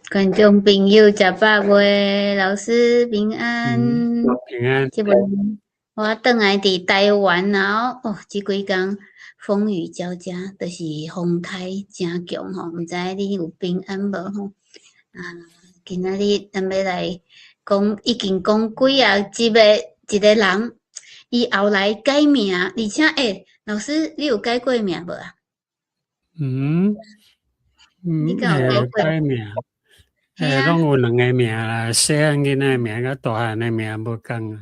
观众朋友，食饱未？老师平安。平安。即阵我转来伫台湾啊，即几工风雨交加，就是风台真强吼，毋知你有平安无吼？啊，今仔日咱要来讲，已经讲几啊一个人，伊后来改名，而且老师你有改过名无啊？你敢有改过？改名，拢有2个名啦，细汉囡仔名甲大汉的名无共啊。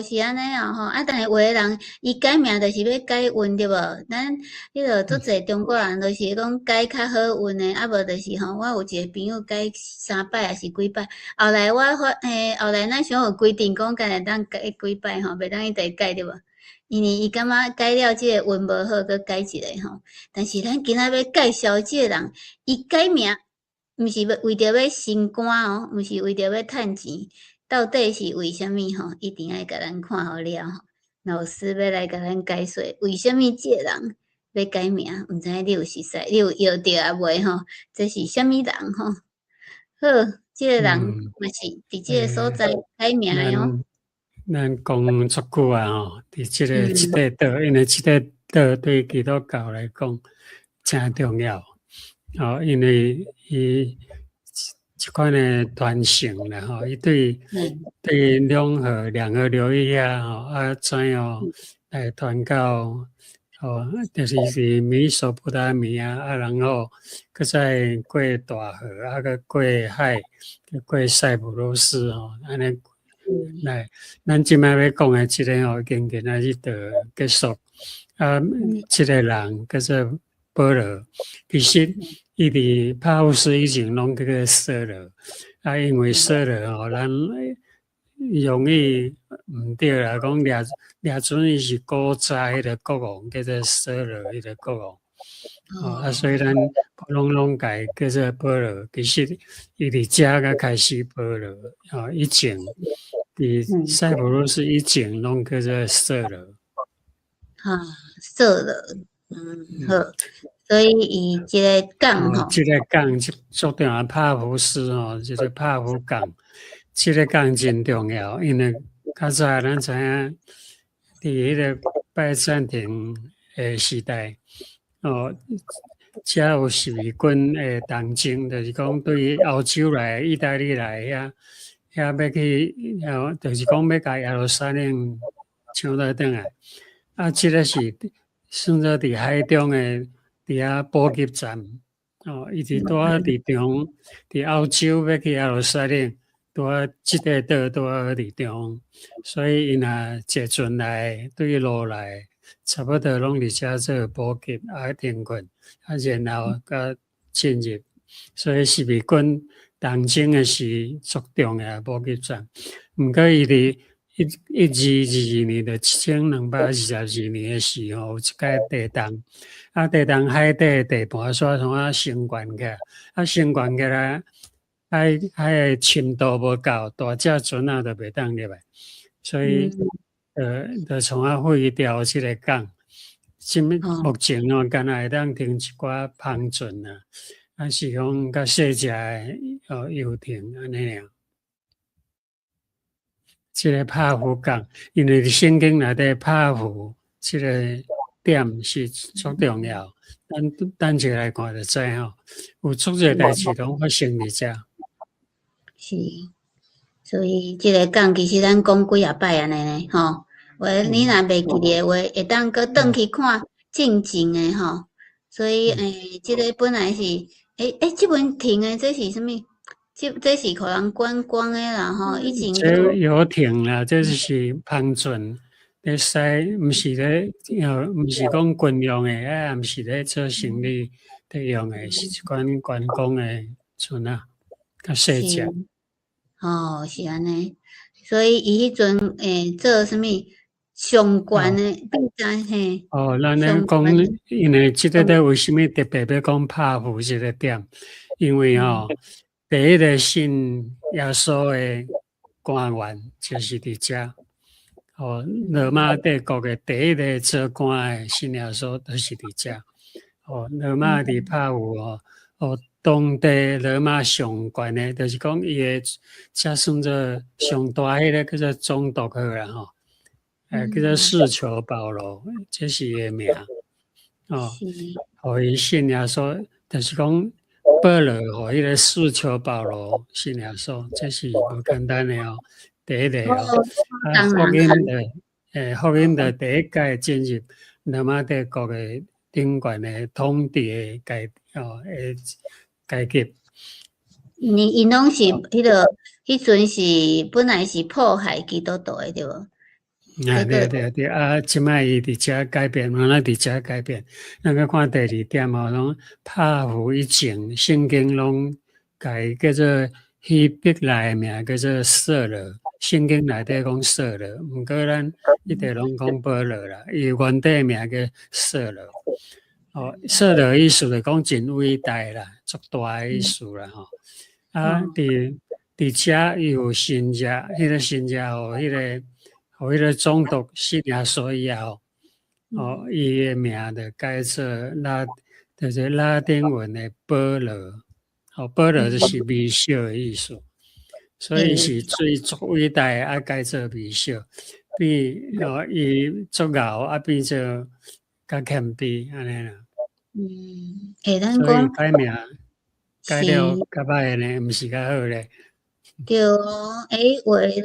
是安尼啊吼，但是有个人伊改名就是要改运对无？咱迄个足侪中国人就是讲改较好运的，无就是吼，我有一个朋友改3摆还是几摆，后来后来咱想有规定讲，干会当改几摆吼，袂当一直改对无？因为伊感觉改了即个运无好，佮改一个吼。但是咱今仔要介绍即个人，伊改名毋是为着要升官哦，毋是为着要趁钱。到底是为虾米吼？一定要甲咱看好了吼。老师要来甲咱解说，为虾米即个人要改名？毋知你有熟悉，你有摇着啊袂吼？这是虾米人吼？好，即个人嘛是伫即个所在改名的哦。咱讲足久啊吼，伫即个道，因为即个道对基督教来讲真重要。因为伊即款的传承啦吼，伊对两河流域遐怎样来传到就是美索不达米亚然后搁再过大河搁过海，过塞浦路斯安尼来，咱即摆要讲的即个今仔日就结束。即个人叫做保罗，其实伊伫帕夫斯以前拢叫做扫罗，因为扫罗咱容易毋对啦，讲掠准伊是古早迄个国王叫做扫罗迄个国王，所以咱拢改叫做保罗。其实伊伫遮个开始保罗，以前伫塞浦路斯以前拢叫做扫罗。扫罗，好。所以伊即个港吼，即个港足重要，帕夫斯即个帕夫港，即个港真重要，因为较早咱知影，伫迄个拜占庭的时代，遮有十字军的东征，就是讲对欧洲来、意大利来遐要去，就是讲要甲耶路撒冷抢倒转来，即个是算做伫海中的。伫遐补给站，伊伫拄伫中，伫欧洲要去耶路撒冷，拄即个岛拄伫中，所以因坐船来，对路来，差不多拢伫遮做补给停困，然后甲进入，所以十字军东征的是足重要补给站。毋过伊伫1222年到7222年的时候，有一届地动。地动海底地盘刷从升悬起来，升悬起来，海的深度无够，大只船都袂当入来，所以就从废掉即个港。目前敢若会当停一寡篷船是讲较细只的游艇安尼样。即个帕夫港，因为圣经内底帕夫即个点是足重要，等者来看就知有足侪代志拢发生伫遮。是，所以即个讲其实咱讲几啊摆安尼呢，吼。你若袂记的话，会当搁转去看正经的吼。所以即个本来是即本停的这是啥物？这是互人观光的啦吼，以前这游艇啦，这是篷船。咧使毋是咧，毋是讲军用的，也毋是咧做生理得用的，是一款观光的船较细只。是安尼。所以伊迄阵做啥物上悬的比赛嘿。咱咧讲，因为即个咧为虾米特别要讲帕夫即个点？因为第一个信耶稣的官员就是伫遮。罗马帝国的第一个做官的信耶稣都是伫遮。罗马伫帕夫当地罗马上悬的，就是讲伊的才算做上大迄个叫做总督好啦吼，叫做四球保罗，这是伊的名哦。互伊信耶稣，就是讲保罗互迄个四球保罗信耶稣，这是无简单的哦。第一个哦，福音的，福音的第一届进入罗马帝国的顶悬的统治的阶级。因拢是迄个，迄阵是本来是迫害基督徒的，对无？对啊！即摆伊伫遮改变，咱伫遮改变。咱个看第二点哦，拢拍负以前圣经拢改叫做希伯来名叫做色勒，圣经内底讲色勒，毋过咱一直拢讲保罗啦。伊原底名叫色勒。哦，色勒意思就讲真伟大啦，足大的意思啦吼。伫遮伊有信者，迄个信者吼，互迄个总督信耶稣以后，伊的名就改做就是拉丁文的保罗，保罗就是微小的意思，所以是最足伟大的，改做微小，伊足敖变做较谦卑安尼啦。咱所以讲改名改了较歹呢，毋是较好咧。对哦，有的人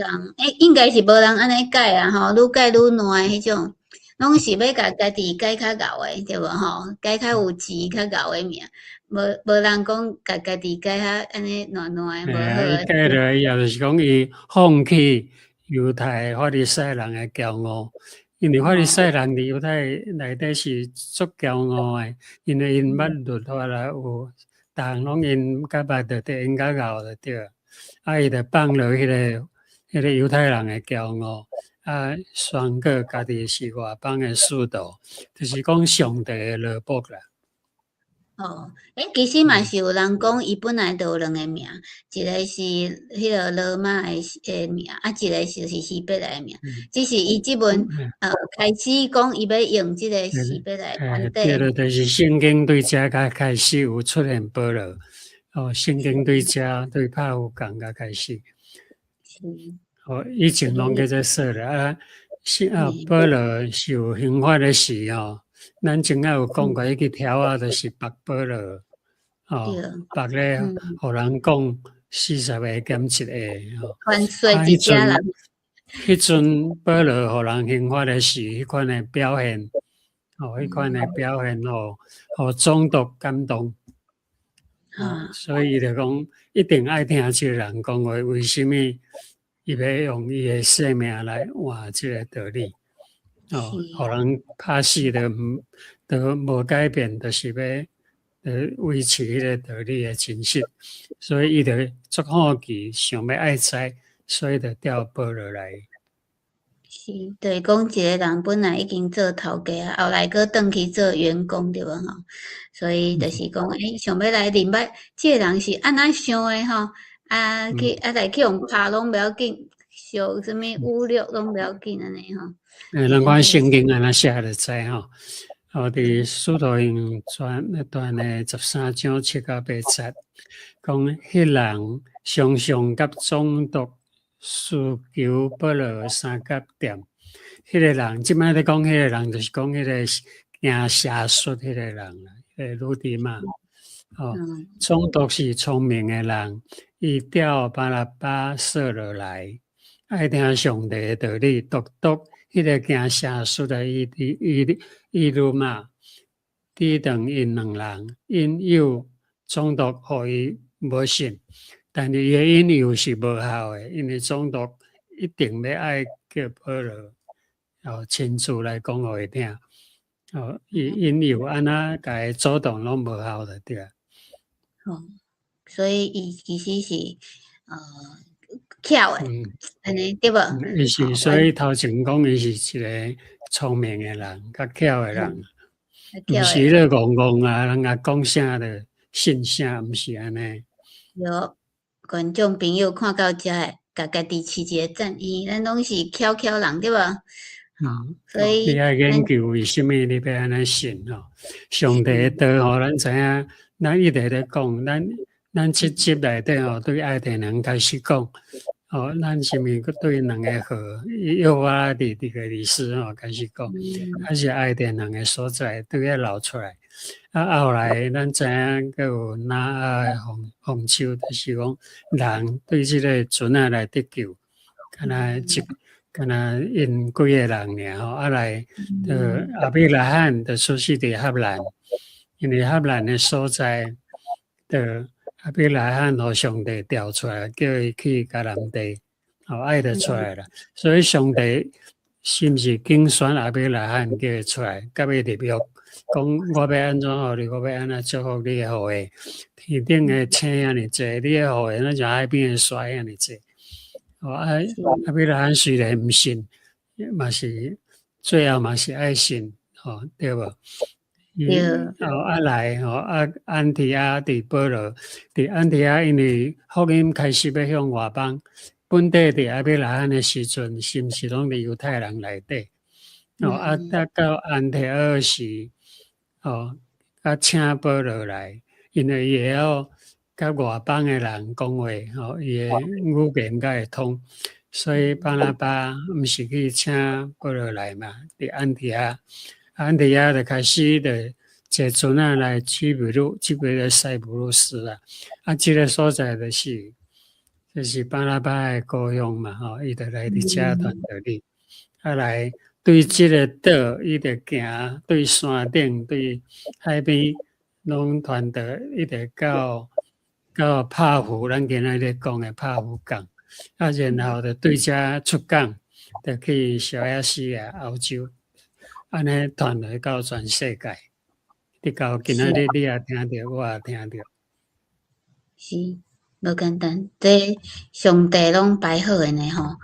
应该是无人安尼改啊吼，愈改愈烂迄种，拢是要甲家己改较敖的，对无吼？改较有钱较敖的名，无人讲甲家己改较安尼烂烂的无好。伊改落以后就是讲伊放弃犹太法利赛人的骄傲，因为法利赛人伫犹太内底是足骄傲的，因为因捌律法啦，有逐项拢因甲捌着得因较敖着对。伊就放落迄个犹太人的骄傲，宣告家己是外邦的使徒，就是讲上帝的罗卜啦。其实嘛是有人讲，伊本来就有两个名，一个是迄个罗马的名，一个就是希伯来的名。只是伊即文开始讲伊要用即个希伯来本地。对了，就是圣经对遮较开始有出现保罗。圣经对遮对拍有讲甲开始，以前拢叫做说啦，保罗是有刑法的事吼，咱前下有讲过，迄个条啊，就是白保罗，白咧，互人讲40个减1个，犯罪一家人。迄阵保罗互人刑法的事，迄款的表现，迄款的表现互总督感动。所以就讲一定爱听这个人讲话，为什么伊要用伊的生命来换这个道理？互人拍死都无改变，就是要维持迄个道理的真实。所以伊就足好奇，想要爱知，所以就调保罗来。是，就是讲一个人本来已经做头家啊，后来佫转去做员工对无吼？所以就是讲，想要来明白，这个人是安怎想的吼？来去用拍拢不要紧，受什么侮辱拢不要紧安尼吼。咱看圣经安怎写就知吼。伫使徒行传那段的13章7到8节，讲迄人常常甲总督需求保罗三角店，迄个人，即摆咧讲迄个人，就是讲迄个行邪术迄个人啦，迄个女帝嘛。总督是聪明的人，伊调巴拉巴扫落来，爱听上帝的道理，独迄个行邪术的伊鲁嘛，抵挡因两人，因诱总督互伊无信。但是伊的引诱是无效的，因为总督一定要爱叫保罗亲自来讲互伊听。伊引诱安那甲伊主动拢无效的对。所以伊其实是巧的，安尼对无？伊是所以头前讲伊是一个聪明的人，较巧的人，毋是咧戆啊，人家讲啥的信啥，毋是安尼。有。观众朋友看到遮，甲家己饲一个赞，咱拢是巧人对无？所以你爱研究为什么你要安尼信吼？上帝的道吼，咱知影，咱一直咧讲，咱七集内底吼，对爱的人开始讲，咱是毋是对两个好，幼发伫个历史吼开始讲，还是爱的人个所在都要捞出来。后来咱知影，佮有哪丰收，就是讲人对即个船仔来得救，敢若因几个人尔吼，来，阿伯拉罕的出世伫荷兰，因为荷兰的所在，阿伯拉罕互上帝调出来，叫伊去迦南地，爱就出来了。所以上帝是毋是竞选阿伯拉罕叫伊出来，甲伊立约，讲我要安怎互你，我要安怎祝福你的后裔，天顶的星安尼济，你的后裔那像海边的水安尼济。阿伯拉罕虽然毋信，嘛是最后嘛是爱信，对无？来安提阿伫保罗，伫安提阿因为福音开始要向外邦，本地伫阿伯拉罕的时阵，是毋是拢伫犹太人内底？到安提阿时，请保罗来，因为伊会晓甲外邦的人讲话，伊的语言才会通，所以巴拿巴毋是去请保罗来嘛，伫安提阿就开始的坐船仔来去秘鲁，即个塞浦路斯啊，即个所在就是巴拿巴的故乡嘛，伊就来伫遮团队里，来对即个岛，伊就行对山顶、对海边，拢团队一直到帕湖，咱今仔日讲的帕湖港，然后就对遮出港，就去小亚细亚、欧洲，安尼传来到全世界。你到今仔日你也听着，我也听着。是，无简单，这上帝拢摆好的呢吼。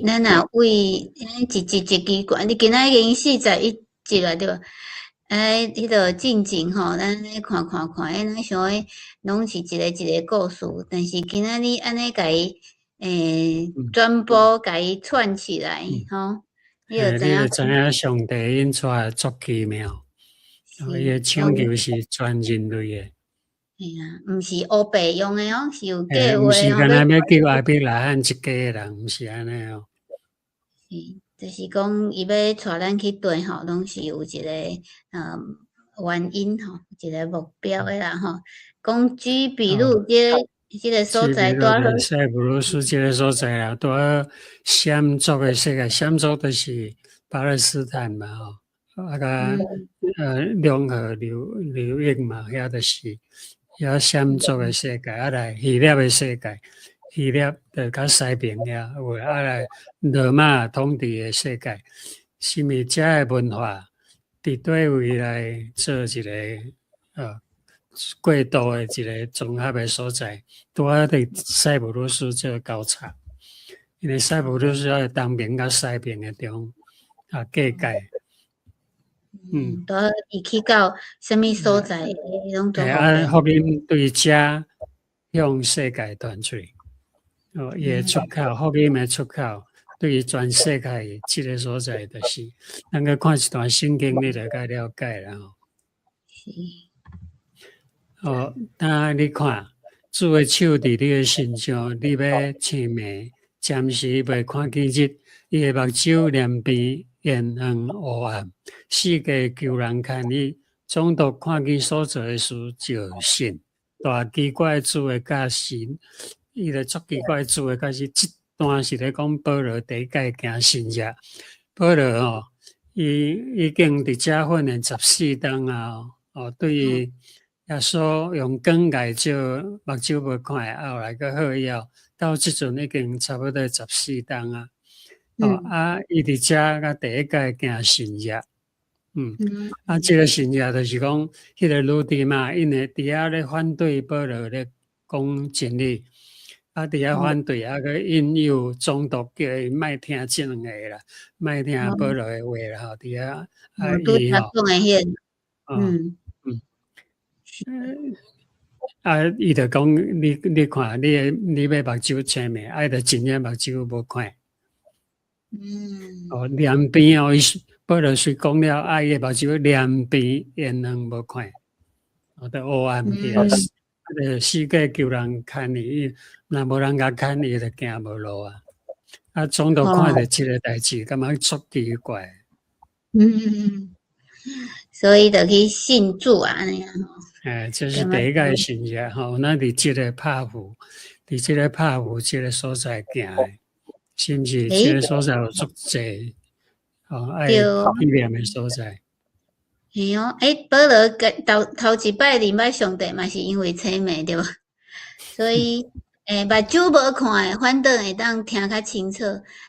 咱若为一支管，你今仔已经41集了对无？迄个进前吼，咱看，咱想诶，拢是一个故事，但是今仔日安尼甲伊转播，甲伊串起来吼，你就知影上帝因出来足奇妙，伊诶拯救是全人类诶。毋是乌白用诶哦，是有计划。毋是干那要叫阿伯拉罕一家人，毋是安尼哦。是，就是讲伊要带咱去对吼，拢是有一个原因吼，一个目标诶啦吼。讲举秘鲁即个所在多好。塞浦路斯即个所在啦，多闪族诶世界，闪族就是巴勒斯坦嘛吼，两河流域嘛，遐就是遐闪族诶世界，来希腊诶世界。希腊就较西边遐，有来罗马统治的世界，是毋是遮的文化伫对位来做一个过渡的一个综合的所在，拄啊伫塞浦路斯做交叉，因为塞浦路斯在东边甲西边的中隔界。都伊去到什么所在，拢做福音对遮向世界传出。伊诶出口，福音诶出口，对于全世界即个所在，就是咱个看一段圣经，你就该了解啦。当你看主诶手伫你诶身上，你要青眉，暂时袂看见日，伊诶目睭两边烟黄乌暗，世界求人看你，总督看见所做诶事就信，大奇怪主诶假实。伊就足奇怪做诶，开始即段是咧讲保罗第一届行新约，保罗伊已经伫遮训练14天啊，对于耶稣用光来照目睭无看，后来个好以后，到即阵已经差不多14天啊，伊伫遮甲第一届行新约，即个新约就是讲，迄个路地嘛，因为伫遐咧反对保罗咧讲真理。伫遐反对，个引诱中毒，叫伊莫听即两个啦，莫听保罗诶话啦，伫遐伊伊就讲你看，你要目睭青咩？爱着真诶目睭无看。嗯哦，两边哦，伊保罗虽讲了，啊，伊目睭两边眼能无看，哦，得黑暗去啊，世界求人看伊，若无人甲看伊，就行无路啊。啊，总都看着即个代志，感觉足奇怪。所以就去信主啊，安尼啊吼。这是第一个信仰吼。咱伫即个拍符，伫即个拍符即个所在行诶，是毋是？即个所在有足济哦，爱纪念诶所在。嘿哦，保罗头一摆礼拜上帝嘛，是因为青梅对无？所以目睭无看诶，反倒会当听较清楚，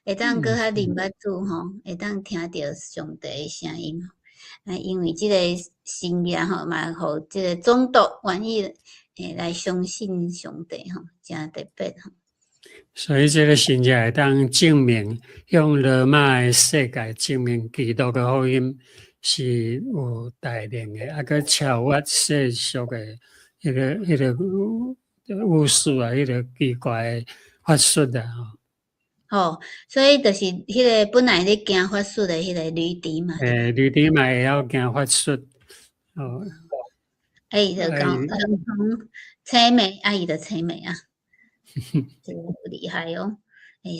会当搁较啉捌主吼，会当听着上帝诶声音。因为即个信仰吼嘛，互即个总督愿意来相信上帝吼，真特别吼。所以这个信仰会当证明，向罗马诶世界证明基督诶福音是有带领诶，啊，佮超越世俗诶迄个巫术啊，迄个奇怪诶法术啊，吼，所以就是迄个本来咧行法术诶迄个女帝嘛。女帝嘛会晓行法术，哦，伊就讲从青梅，伊就青梅啊，这个厉害哦。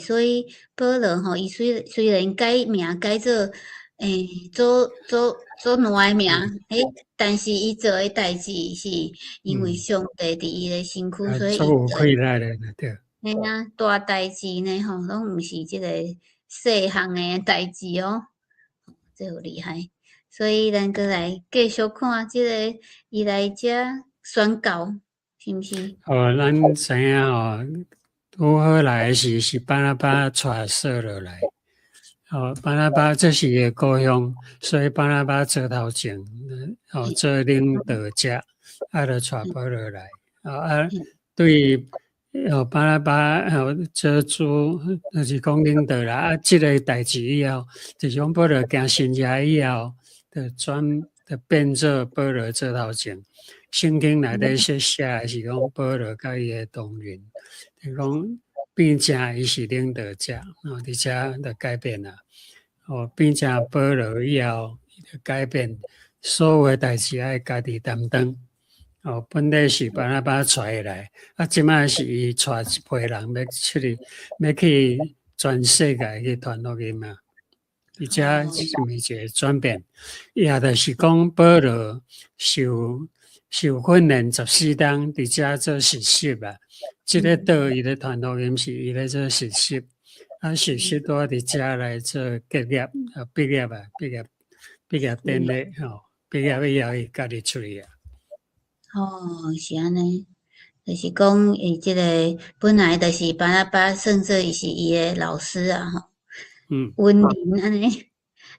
所以保罗吼，伊虽然改名改做做两个名，但是伊做诶代志是因为上帝伫伊诶身躯，所以伊做亏来咧，对。嘿啊，大代志呢吼，拢毋是即个细项诶代志哦，这有厉害。所以咱过来继续看即个伊来遮宣告，是毋是？咱知影吼，拄好来是巴拿巴带扫罗来。巴拿巴这是伊故乡，所以巴拿巴做头前，做领导者，就带保罗来。对，巴拿巴做主，就是讲领导啦。这个代志以后，就是讲保罗行神业以后，就变做保罗做头前。圣经内底写是讲保罗甲伊诶同仁，就讲变成伊是领导者，伫遮就改变啦。变成保罗以后，就改变所有诶代志爱家己担当。本来是巴拿巴带来，即摆是伊带一批人要去全世界去传福音嘛。而且是一个转变，也就是讲保罗受训练14天，伫遮做实习啊。即个道伊咧传福音是伊咧做实习，实习都伫遮来做结业毕业典礼毕业以后伊家己出去啊。是安尼，就是讲伊即个本来就是巴拿巴算做伊是伊诶老师啊吼。温林安尼，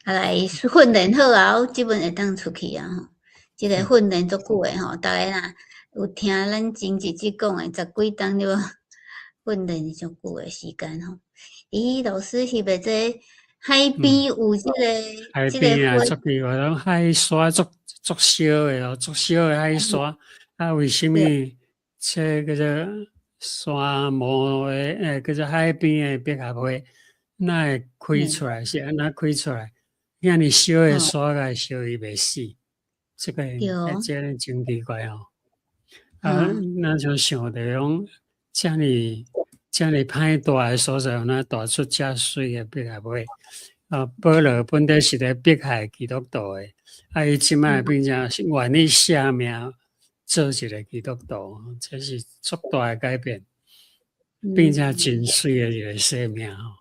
来训练好后，即本会当出去啊吼。即个训练足久诶吼，逐个若有听咱前一集讲诶10几档对无？训练足久诶时间吼。老师是袂做海边有即个海边啊，足奇怪，拢海沙足小诶哦，足小诶海沙。为什么这叫做沙漠诶？叫做海边诶百合花，那会开出来？是安那开出来？遐尼小诶沙个烧伊袂死，这个真奇怪哦。咱就想着讲，遮尼歹大诶所在，那大出遮水诶百合花。保罗本来是咧迫害基督徒诶，伊即摆变成是愿意舍命做一个基督徒，这是足大诶改变，变成真水诶一个生命吼。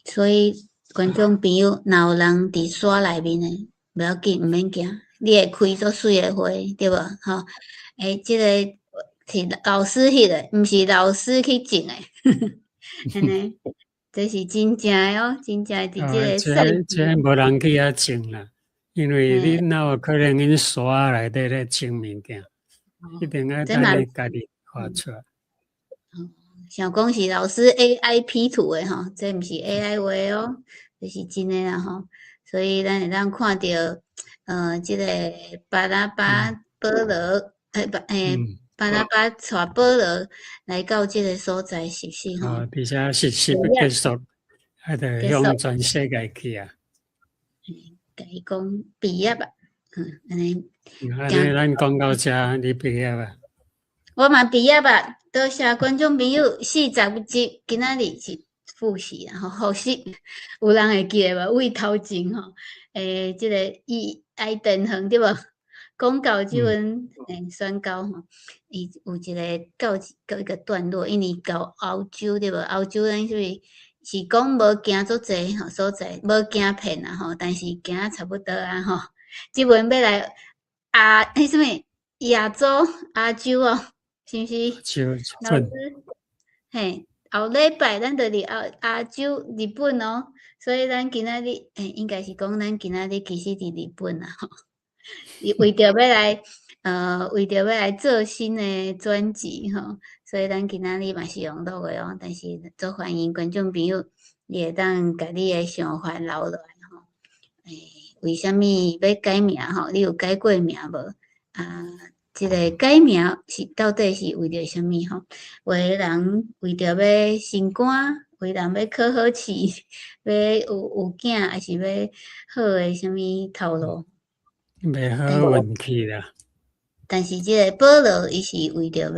所以观众朋友，若有人伫山内面诶，不要紧，毋免惊，你会开足水诶花，对无？吼，即个是老师迄个，毋是老师去种诶，安尼。这是真正诶哦，真正伫即个这无人去遐种啦，因为你哪有可能因山内底咧种物件，一定要等你家己发出来。想讲是老师 AI P 图诶吼，这毋是 AI 话哦，这是真诶啦吼。所以咱会当看到，即个巴拿巴保罗，巴拿巴带保罗来到即个所在实习吼。伫遮实习结束，还得结束，向全世界去啊！甲伊讲毕业啊，安尼。安尼咱讲到这，你毕业啊？我嘛毕业啊，多谢观众朋友40集，今仔日是复习啦吼，复习有人会记得无？为头前吼，即个爱电恒对无？广告即阵宣告吼，伊有一个到一个段落，因为到欧洲对无？欧洲咱是讲无行足济吼所在，无行骗啊吼，但是行啊差不多啊吼。即阵要来什么亚洲洲哦。是毋是？老师，嘿，后礼拜咱就伫亚洲日本哦，所以咱今仔日应该是讲咱今仔日其实伫日本啦吼，为着要来做新的专辑吼，所以咱今仔日嘛是用录的哦，但是做欢迎观众朋友，你会当甲你的想法留落来吼。为虾米要改名吼？你有改过名无？即个改名是到底是为着啥物吼？有诶人为着要升官，有诶人要考好试，要有囝，还是要好诶啥物头路？要好运气啦。但是即个保罗伊是为着要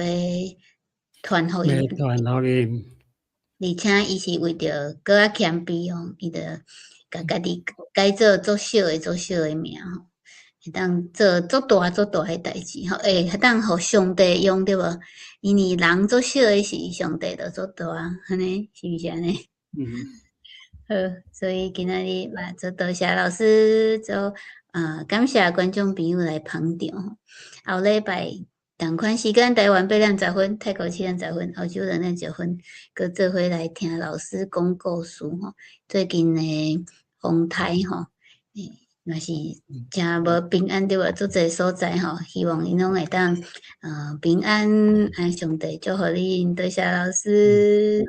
传福音，传福音，而且伊是为着搁较谦卑哦，伊着甲家己改做足小诶名吼。会当做足大诶代志吼，会当互上帝用对无？因为人足小诶时，上帝就足大，安尼是毋是安尼？好，所以今仔日嘛，就多谢老师，就感谢观众朋友来捧场。后礼拜同款时间，台湾8:30分，泰国7:30分，澳洲2:10分，佮做伙来听老师讲故事吼。最近诶风台吼，若是真无平安对无？足侪所在吼，希望因拢会当平安，上帝祝福恁，多谢老师。